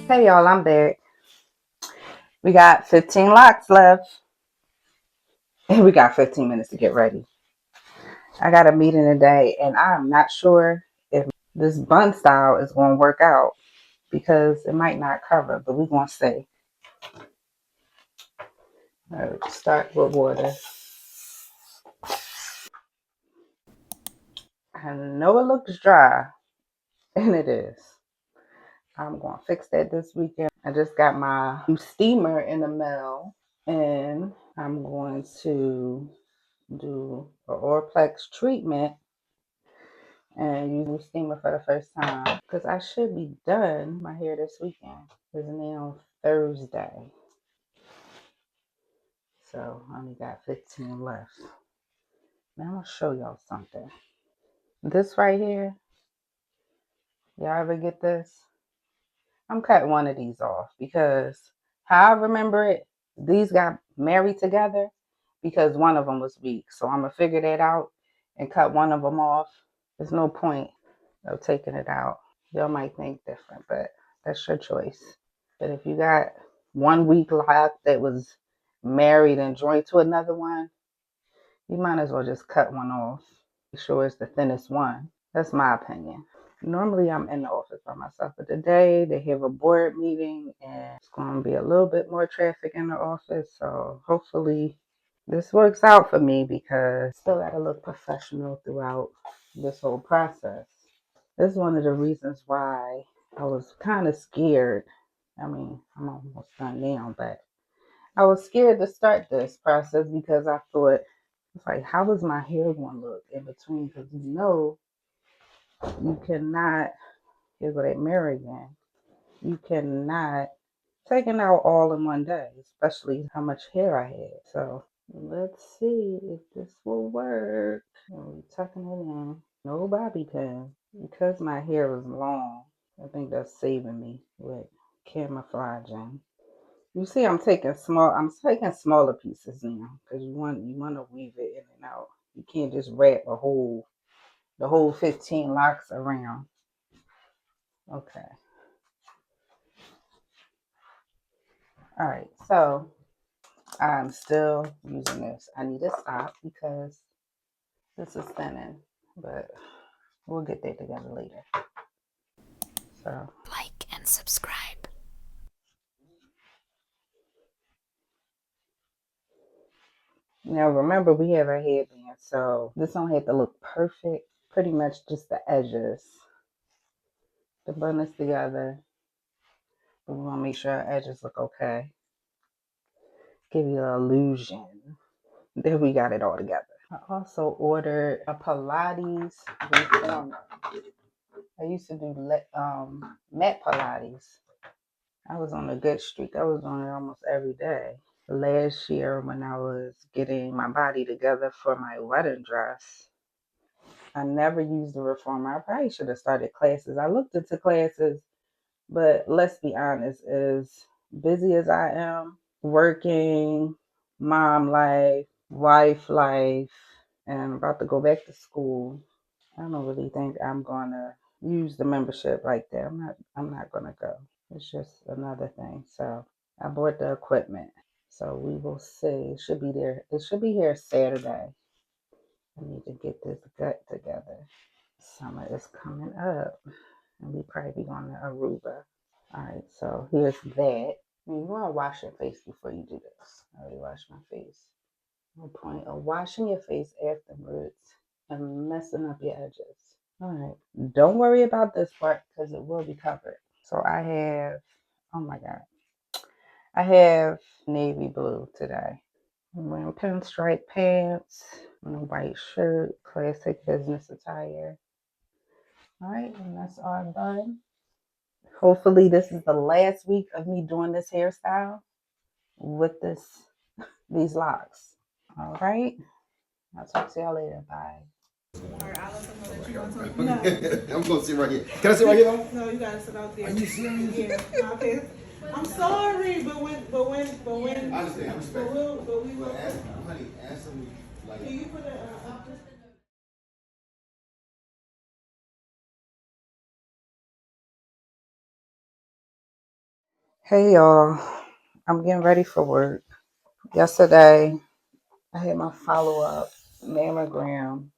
Hey y'all, I'm back. We got 15 locks left. And we got 15 minutes to get ready. I got a meeting today and I'm not sure if this bun style is going to work out because it might not cover, but we're going to see. All right, start with water. I know it looks dry, and it is. I'm going to fix that this weekend. I just got my new steamer in the mail, and I'm going to do an Orplex treatment and use the steamer for the first time because I should be done my hair this weekend. It's now Thursday, so I only got 15 left. Now I'm gonna show y'all something. This right here, y'all ever get this? I'm cutting one of these off because how I remember it, these got married together because one of them was weak. So I'm gonna figure that out and cut one of them off. There's no point of taking it out. Y'all might think different, but that's your choice. But if you got one weak lock that was married and joined to another one, you might as well just cut one off. Make sure it's the thinnest one. That's my opinion. Normally I'm in the office by myself, but today they have a board meeting and it's going to be a little bit more traffic in the office. So hopefully this works out for me because I still got to look professional throughout this whole process. This is one of the reasons why I was kind of scared. I mean, I'm almost done now, but I was scared to start this process because I thought, it's like, how is my hair going to look in between? Because you cannot, here's what that mirror again, you cannot take it out all in one day, especially how much hair I had. So let's see if this will work. I'm tucking it in. No bobby pin. Because my hair is long, I think that's saving me with camouflaging. You see, I'm taking smaller pieces now because you want to weave it in and out. You can't just wrap the whole 15 locks around. Okay. All right. So I'm still using this. I need to stop because this is thinning, but we'll get that together later. So like and subscribe. now remember we have our headband, so this don't have to look perfect. Pretty much just the edges. The bun is together. We want to make sure our edges look okay. Give you the illusion that we got it all together. I also ordered a Pilates reformer. I used to do mat Pilates. I was on a good streak. I was on it almost every day. Last year when I was getting my body together for my wedding dress, I never used the reformer. I probably should have started classes. I looked into classes, but let's be honest, as busy as I am, working, mom life, wife life, and I'm about to go back to school, I don't really think I'm gonna use the membership like that. I'm not gonna go. It's just another thing. So I bought the equipment. So we will see. It should be there. It should be here Saturday. I need to get this gut together. Summer is coming up. And we probably be on the Aruba. Alright, so here's that. You want to wash your face before you do this. I already washed my face. No point of washing your face afterwards and messing up your edges. Alright, don't worry about this part because it will be covered. So I have, oh my God, I have navy blue today. I'm wearing pinstripe pants and a white shirt, classic business attire. Alright, and that's all done. Hopefully this is the last week of me doing this hairstyle with these locks. Alright, I'll talk to y'all later. Bye. I'm gonna sit right here. Can I sit right here though? No, you gotta sit out there. Are you serious? Yeah. Okay. I'm sorry, but when. I understand. I respect. But we will. Honey, ask them like. Can you put a up this? Hey y'all, I'm getting ready for work. Yesterday, I had my follow-up mammogram.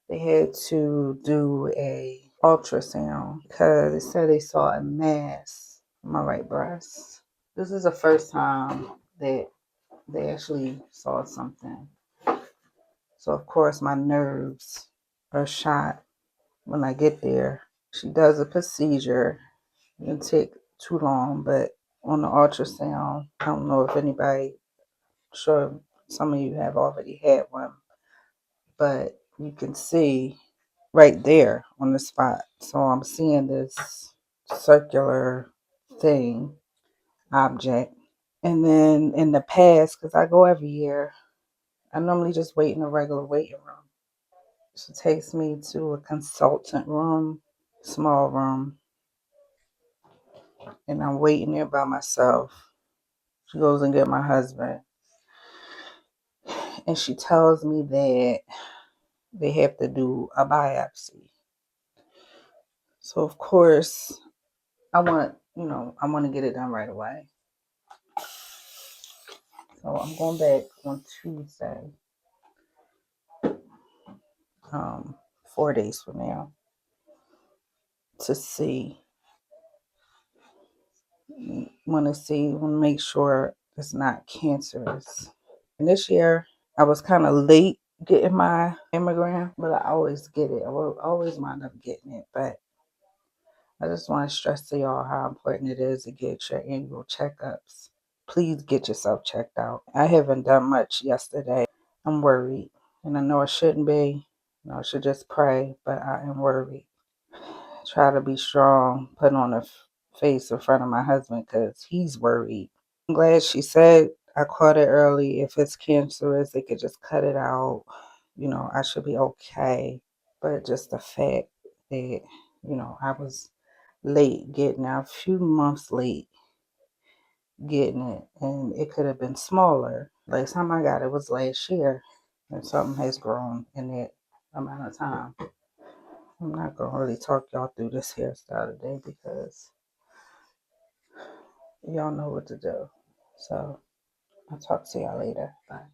They had to do a ultrasound because they said they saw a mass in my right breast. This is the first time that they actually saw something. So of course my nerves are shot when I get there. She does a procedure. It didn't take too long, but on the ultrasound, I don't know if anybody, sure some of you have already had one, but you can see right there on the spot. So I'm seeing this circular thing, object. And then in the past, because I go every year, I normally just wait in a regular waiting room. She takes me to a consultant room, small room, and I'm waiting there by myself. She goes and get my husband, and she tells me that they have to do a biopsy. So of course, I want to get it done right away. So I'm going back on Tuesday, 4 days from now, to see. Want to make sure it's not cancerous. And this year, I was kind of late getting my mammogram, but I always get it. I will always wind up getting it. But I just want to stress to y'all how important it is to get your annual checkups. Please get yourself checked out. I haven't done much yesterday. I'm worried. And I know I shouldn't be. I should just pray, but I am worried. Try to be strong, put on a face in front of my husband because he's worried. I'm glad she said I caught it early. If it's cancerous, they could just cut it out. I should be okay. But just the fact that, I was late getting out, a few months late getting it, and it could have been smaller. Last time I got it was last year, and something has grown in that amount of time. I'm not gonna really talk y'all through this hairstyle today because y'all know what to do. So I'll talk to y'all later. Bye.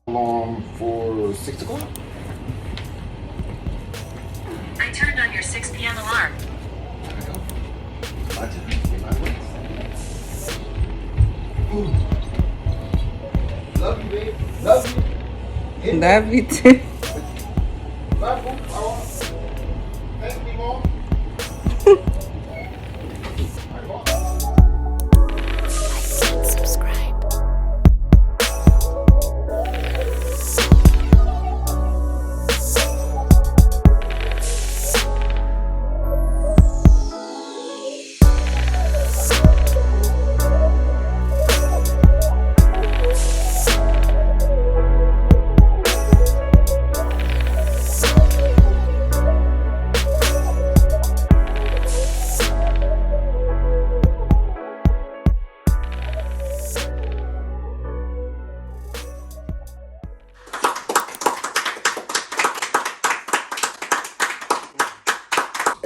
Alarm for 6 o'clock. I turned on your 6 p.m. alarm. There we go. My turn. In my way. Love you, babe. Love you. Love you too. Bye, boo. Thank me, mom. And subscribe.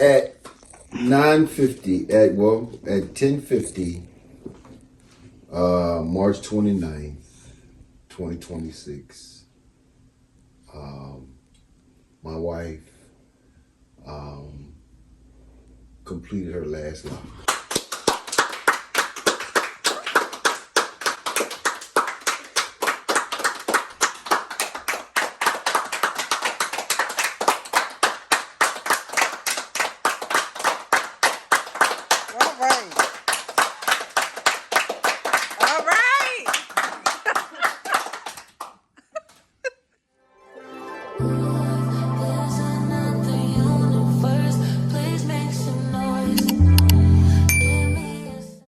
At 9:50, at 10:50, March 29th, 2026, my wife completed her last lock.